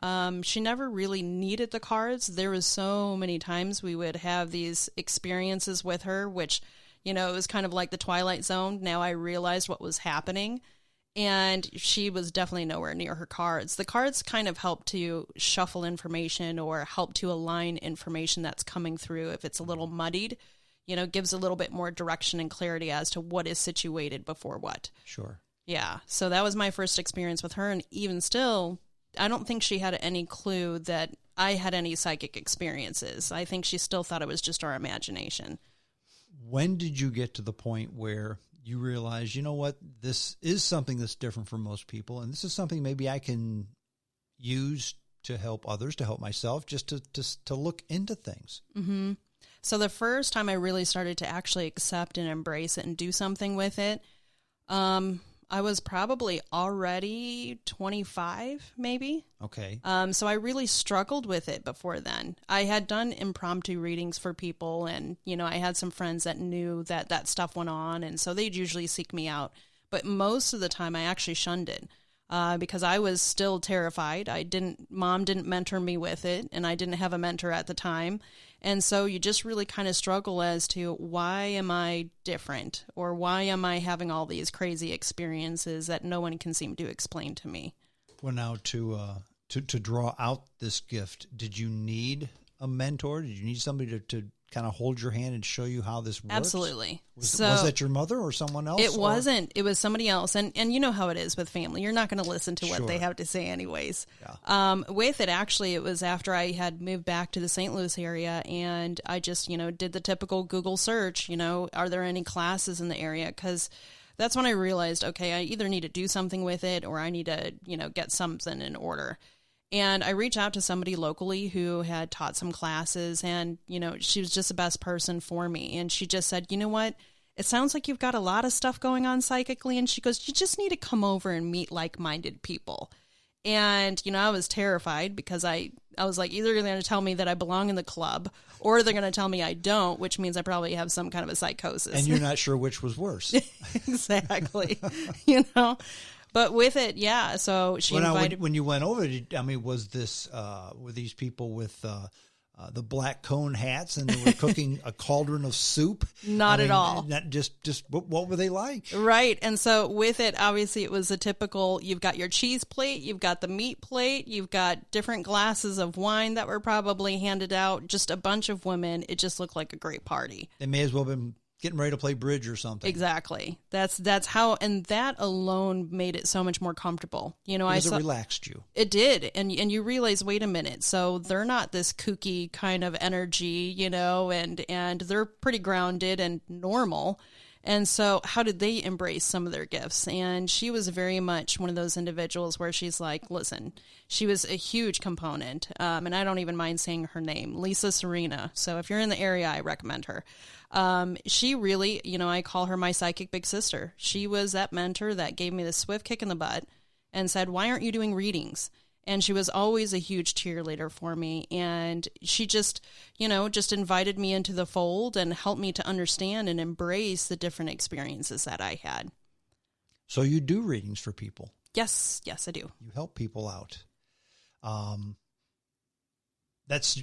do. She never really needed the cards. There was so many times we would have these experiences with her, which, you know, it was kind of like the Twilight Zone. Now I realized what was happening. And she was definitely nowhere near her cards. The cards kind of help to shuffle information or help to align information that's coming through. If it's a little muddied, you know, gives a little bit more direction and clarity as to what is situated before what. Sure. Yeah. So that was my first experience with her. And even still, I don't think she had any clue that I had any psychic experiences. I think she still thought it was just our imagination. When did you get to the point where you realize, you know what, this is something that's different from most people, and this is something maybe I can use to help others, to help myself, just to look into things? Mm-hmm. So the first time I really started to actually accept and embrace it and do something with it, I was probably already 25, maybe. Okay. So I really struggled with it before then. I had done impromptu readings for people, and, you know, I had some friends that knew that that stuff went on, and so they'd usually seek me out. But most of the time I actually shunned it because I was still terrified. Mom didn't mentor me with it, and I didn't have a mentor at the time. And so you just really kind of struggle as to, why am I different, or why am I having all these crazy experiences that no one can seem to explain to me? Well, now to draw out this gift, did you need a mentor? Did you need somebody to kind of hold your hand and show you how this works? Absolutely. Was that your mother or someone else? It wasn't. It was somebody else. And you know how it is with family. You're not going to listen to what Sure. they have to say anyways. Yeah. With it, actually, it was after I had moved back to the St. Louis area, and I just, you know, did the typical Google search, you know, are there any classes in the area? Because that's when I realized, okay, I either need to do something with it, or I need to, you know, get something in order. And I reached out to somebody locally who had taught some classes, and, you know, she was just the best person for me. And she just said, you know what, it sounds like you've got a lot of stuff going on psychically. And she goes, you just need to come over and meet like-minded people. And, you know, I was terrified because I was like, either they're going to tell me that I belong in the club, or they're going to tell me I don't, which means I probably have some kind of a psychosis. And you're not sure which was worse. Exactly. You know? But with it, yeah. So she invited. When you went over, was this were these people with the black cone hats, and they were cooking a cauldron of soup? Not at all. Not just what were they like? Right. And so with it, obviously, it was a typical. You've got your cheese plate, you've got the meat plate, you've got different glasses of wine that were probably handed out. Just a bunch of women. It just looked like a great party. They may as well have been getting ready to play bridge or something. Exactly. That's how, and that alone made it so much more comfortable. You know, it relaxed you. It did, and you realize, wait a minute, so they're not this kooky kind of energy, you know, and they're pretty grounded and normal. And so how did they embrace some of their gifts? And she was very much one of those individuals where she's like, listen, she was a huge component. And I don't even mind saying her name, Lisa Serena. So if you're in the area, I recommend her. She really, you know, I call her my psychic big sister. She was that mentor that gave me the swift kick in the butt and said, why aren't you doing readings? And she was always a huge cheerleader for me. And she just, you know, just invited me into the fold and helped me to understand and embrace the different experiences that I had. So you do readings for people? Yes, I do. You help people out. That's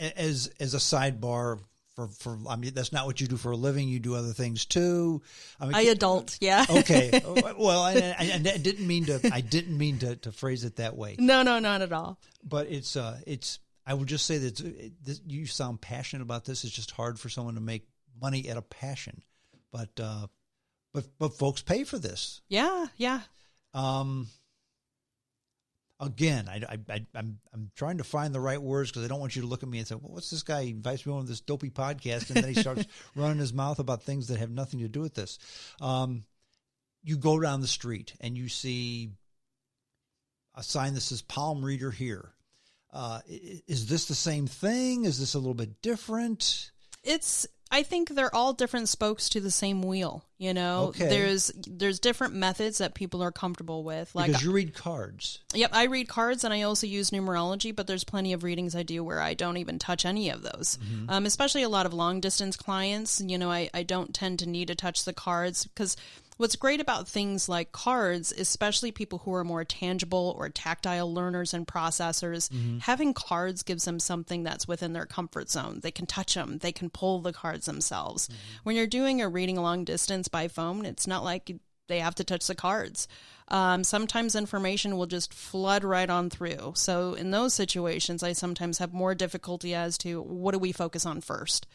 as a sidebar. I mean, that's not what you do for a living. You do other things too. I adult, yeah. Okay. Well, I didn't mean to phrase it that way. No, not at all. But it's. I would just say that you sound passionate about this. It's just hard for someone to make money at a passion, but folks pay for this. Yeah. Again, I'm trying to find the right words because I don't want you to look at me and say, well, what's this guy? He invites me on this dopey podcast, and then he starts running his mouth about things that have nothing to do with this. You go down the street and you see a sign that says palm reader here. Is this the same thing? Is this a little bit different? I think they're all different spokes to the same wheel, you know. Okay. There's different methods that people are comfortable with. Like, because you read cards. Yep, I read cards, and I also use numerology, but there's plenty of readings I do where I don't even touch any of those. Mm-hmm. Especially a lot of long distance clients, you know, I don't tend to need to touch the cards because What's great about things like cards, especially people who are more tangible or tactile learners and processors, having cards gives them something that's within their comfort zone. They can touch them. They can pull the cards themselves. When you're doing a reading a long distance by phone, it's not like they have to touch the cards. Sometimes information will just flood right on through. So in those situations, I sometimes have more difficulty as to what do we focus on first.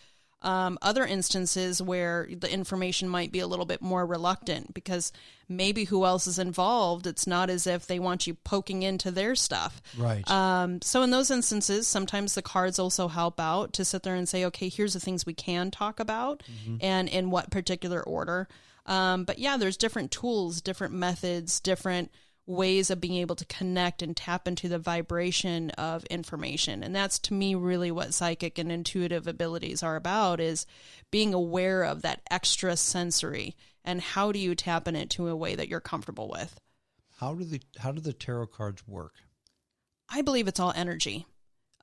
Other instances where the information might be a little bit more reluctant because maybe who else is involved, it's not as if they want you poking into their stuff. Right. So in those instances, sometimes the cards also help out to sit there and say, okay, here's the things we can talk about and in what particular order. But yeah, there's different tools, different methods, different ways of being able to connect and tap into the vibration of information. And that's, to me, really what psychic and intuitive abilities are about, is being aware of that extra sensory and how do you tap in it to a way that you're comfortable with. How do the tarot cards work? I believe it's all energy.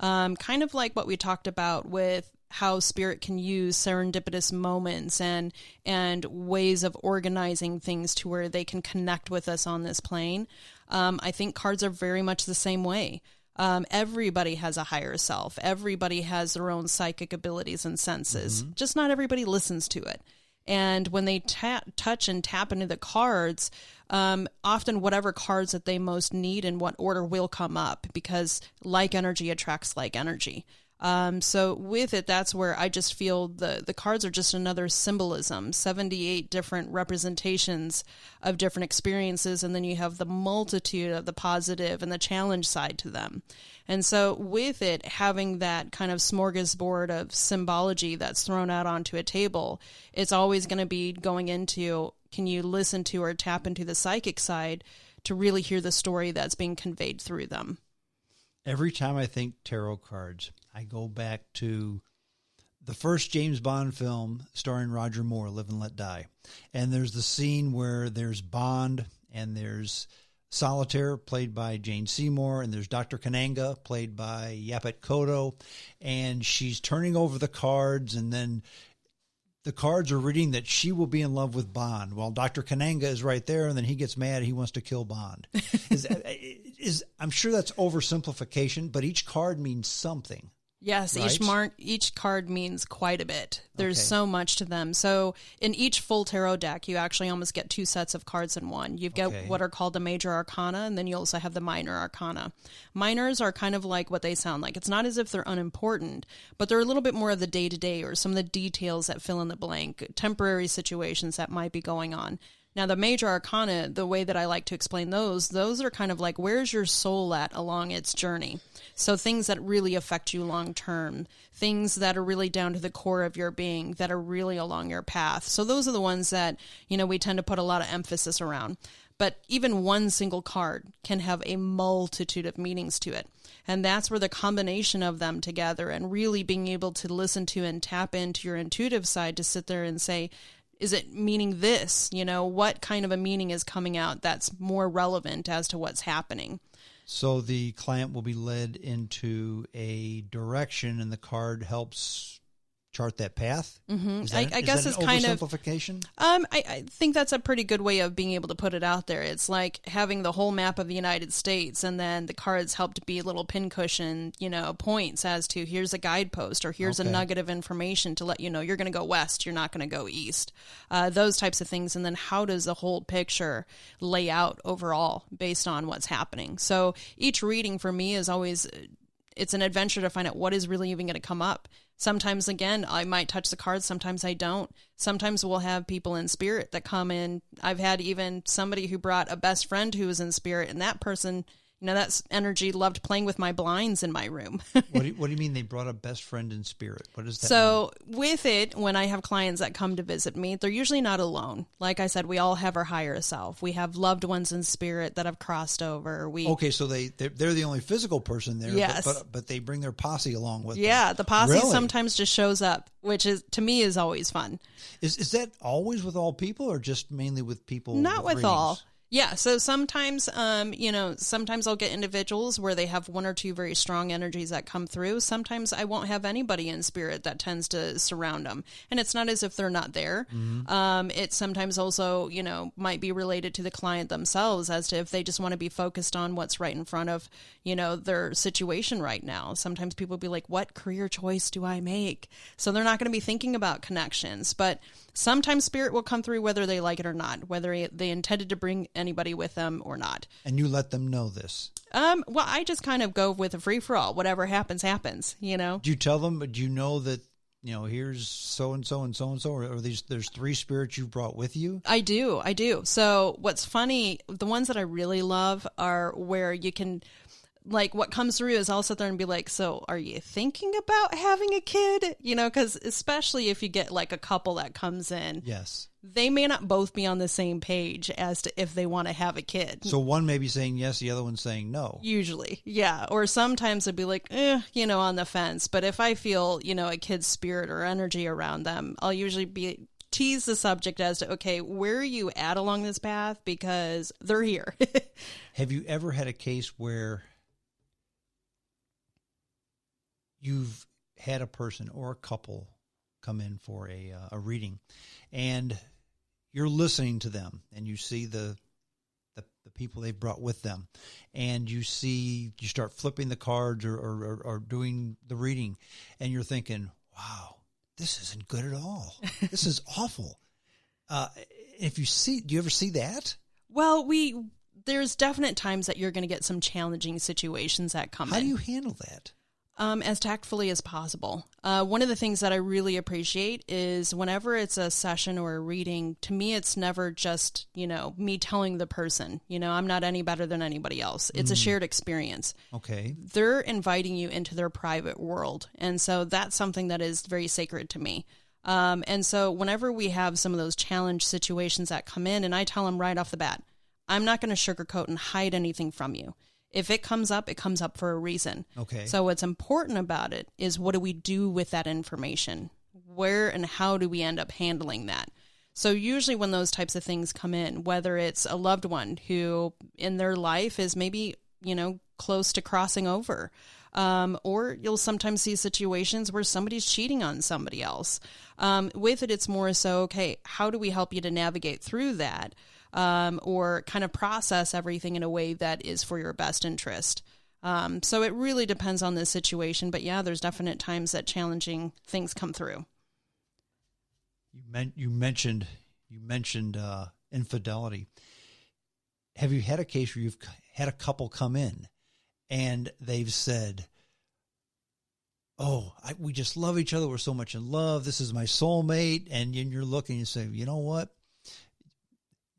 Kind of like what we talked about with how spirit can use serendipitous moments and ways of organizing things to where they can connect with us on this plane. I think cards are very much the same way. Everybody has a higher self. Everybody has their own psychic abilities and senses. Just not everybody listens to it. And when they touch and tap into the cards, often whatever cards that they most need in what order will come up, because like energy attracts like energy. So with it, that's where I just feel the cards are just another symbolism, 78 different representations of different experiences. And then you have the multitude of the positive and the challenge side to them. And so with it, having that kind of smorgasbord of symbology that's thrown out onto a table, it's always going to be going into, can you listen to or tap into the psychic side to really hear the story that's being conveyed through them? Every time I think tarot cards, I go back to the first James Bond film starring Roger Moore, Live and Let Die. And there's the scene where there's Bond and there's Solitaire, played by Jane Seymour, and there's Dr. Kananga, played by Yaphet Kotto. And she's turning over the cards, and then the cards are reading that she will be in love with Bond, while Dr. Kananga is right there, and then he gets mad. He wants to kill Bond. I'm sure that's oversimplification, but each card means something. Yes, right? each card means quite a bit. There's Okay. so much to them. So in each full tarot deck, you actually almost get two sets of cards in one. You've got Okay. what are called the major arcana, and then you also have the minor arcana. Minors are kind of like what they sound like. It's not as if they're unimportant, but they're a little bit more of the day-to-day or some of the details that fill in the blank, temporary situations that might be going on. Now, the major arcana, the way that I like to explain those are kind of like, where's your soul at along its journey? So things that really affect you long term, things that are really down to the core of your being, that are really along your path. So those are the ones that, we tend to put a lot of emphasis around. But even one single card can have a multitude of meanings to it. And that's where the combination of them together and really being able to listen to and tap into your intuitive side to sit there and say, is it meaning this? What kind of a meaning is coming out that's more relevant as to what's happening? So the client will be led into a direction, and the card helps chart that path. Mm-hmm. Is that, I guess is that it's kind of oversimplification? I think that's a pretty good way of being able to put it out there. It's like having the whole map of the United States, and then the cards help to be little pincushion, points as to here's a guidepost or here's Okay. a nugget of information to let you know you're going to go west, you're not going to go east. Those types of things, and then how does the whole picture lay out overall based on what's happening? So each reading for me is always, it's an adventure to find out what is really even going to come up. Sometimes, again, I might touch the cards. Sometimes I don't. Sometimes we'll have people in spirit that come in. I've had even somebody who brought a best friend who was in spirit, and that person, that energy loved playing with my blinds in my room. What do you mean they brought a best friend in spirit? What does that So with it, when I have clients that come to visit me, they're usually not alone. Like I said, we all have our higher self. We have loved ones in spirit that have crossed over. Okay, so they're the only physical person there, Yes. but they bring their posse along with them. Yeah, the posse Really? sometimes just shows up, which is, to me, is always fun. Is that always with all people, or just mainly with people? Not with all. readings? Yeah, so sometimes, sometimes I'll get individuals where they have one or two very strong energies that come through. Sometimes I won't have anybody in spirit that tends to surround them. And it's not as if they're not there. It sometimes also, might be related to the client themselves as to if they just want to be focused on what's right in front of, their situation right now. Sometimes people be like, what career choice do I make? So they're not going to be thinking about connections. But sometimes spirit will come through whether they like it or not, whether they intended to bring anybody with them or not. And you let them know this? Well, I just kind of go with a free-for-all. Whatever happens, happens, Do you tell them, do you know that, here's so-and-so and so-and-so, or there's three spirits you've brought with you? I do. So what's funny, the ones that I really love are where you can... Like what comes through is I'll sit there and be like, so are you thinking about having a kid? Because especially if you get like a couple that comes in, yes, they may not both be on the same page as to if they want to have a kid. So one may be saying yes, the other one's saying no. Usually, yeah. Or sometimes it'd be like, on the fence. But if I feel, a kid's spirit or energy around them, I'll usually tease the subject as to, okay, where are you at along this path? Because they're here. Have you ever had a case where you've had a person or a couple come in for a reading, and you're listening to them, and you see the people they've brought with them, and you start flipping the cards or doing the reading, and you're thinking, wow, this isn't good at all. This is awful. Do you ever see that? Well, there's definite times that you're going to get some challenging situations that come in. How do you handle that? As tactfully as possible. One of the things that I really appreciate is whenever it's a session or a reading, to me, it's never just, me telling the person, I'm not any better than anybody else. It's a shared experience. Okay. They're inviting you into their private world. And so that's something that is very sacred to me. And so whenever we have some of those challenge situations that come in, and I tell them right off the bat, I'm not going to sugarcoat and hide anything from you. If it comes up for a reason. Okay. So what's important about it is what do we do with that information? Where and how do we end up handling that? So usually when those types of things come in, whether it's a loved one who in their life is maybe, close to crossing over, or you'll sometimes see situations where somebody's cheating on somebody else. With it, it's more so, okay, how do we help you to navigate through that? Or kind of process everything in a way that is for your best interest. So it really depends on the situation, but yeah, there's definite times that challenging things come through. You mentioned infidelity. Have you had a case where you've had a couple come in and they've said, oh, we just love each other. We're so much in love. This is my soulmate. And you're looking and you say, you know what?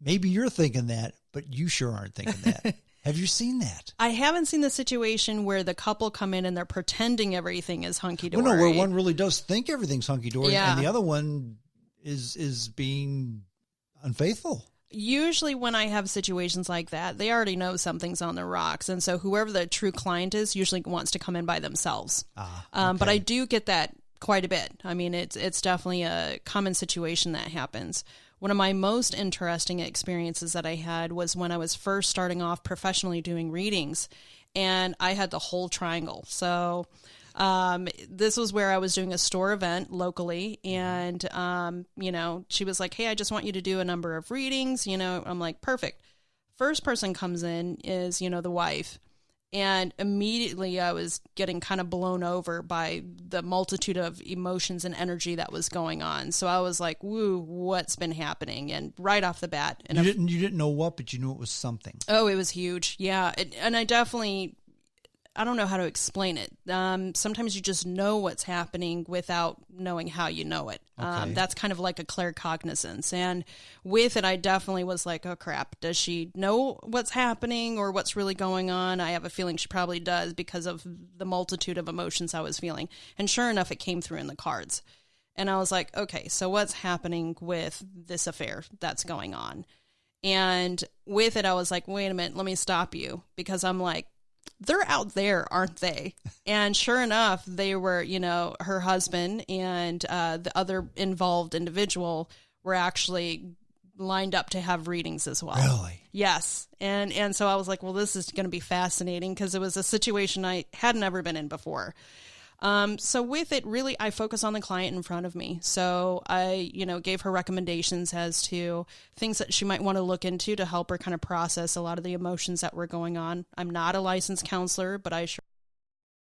Maybe you're thinking that, but you sure aren't thinking that. Have you seen that? I haven't seen the situation where the couple come in and they're pretending everything is hunky-dory. Well, no, where one really does think everything's hunky-dory, yeah. And the other one is being unfaithful. Usually when I have situations like that, they already know something's on the rocks. And so whoever the true client is usually wants to come in by themselves. Okay. But I do get that quite a bit. I mean, it's definitely a common situation that happens. One of my most interesting experiences that I had was when I was first starting off professionally doing readings, and I had the whole triangle. So this was where I was doing a store event locally, and, she was like, hey, I just want you to do a number of readings. I'm like, perfect. First person comes in is, the wife. And immediately I was getting kind of blown over by the multitude of emotions and energy that was going on. So I was like, woo, what's been happening? And right off the bat. And you didn't know what, but you knew it was something. Oh, it was huge. Yeah. And I don't know how to explain it. Sometimes you just know what's happening without knowing how you know it. Okay. That's kind of like a claircognizance. And with it, I definitely was like, oh, crap. Does she know what's happening or what's really going on? I have a feeling she probably does because of the multitude of emotions I was feeling. And sure enough, it came through in the cards. And I was like, okay, so what's happening with this affair that's going on? And with it, I was like, wait a minute, let me stop you. Because I'm like, they're out there, aren't they? And sure enough, they were, her husband and the other involved individual were actually lined up to have readings as well. Really? Yes. And so I was like, well, this is going to be fascinating because it was a situation I had never been in before. So with it, really, I focus on the client in front of me. So I, gave her recommendations as to things that she might want to look into to help her kind of process a lot of the emotions that were going on. I'm not a licensed counselor, but I sure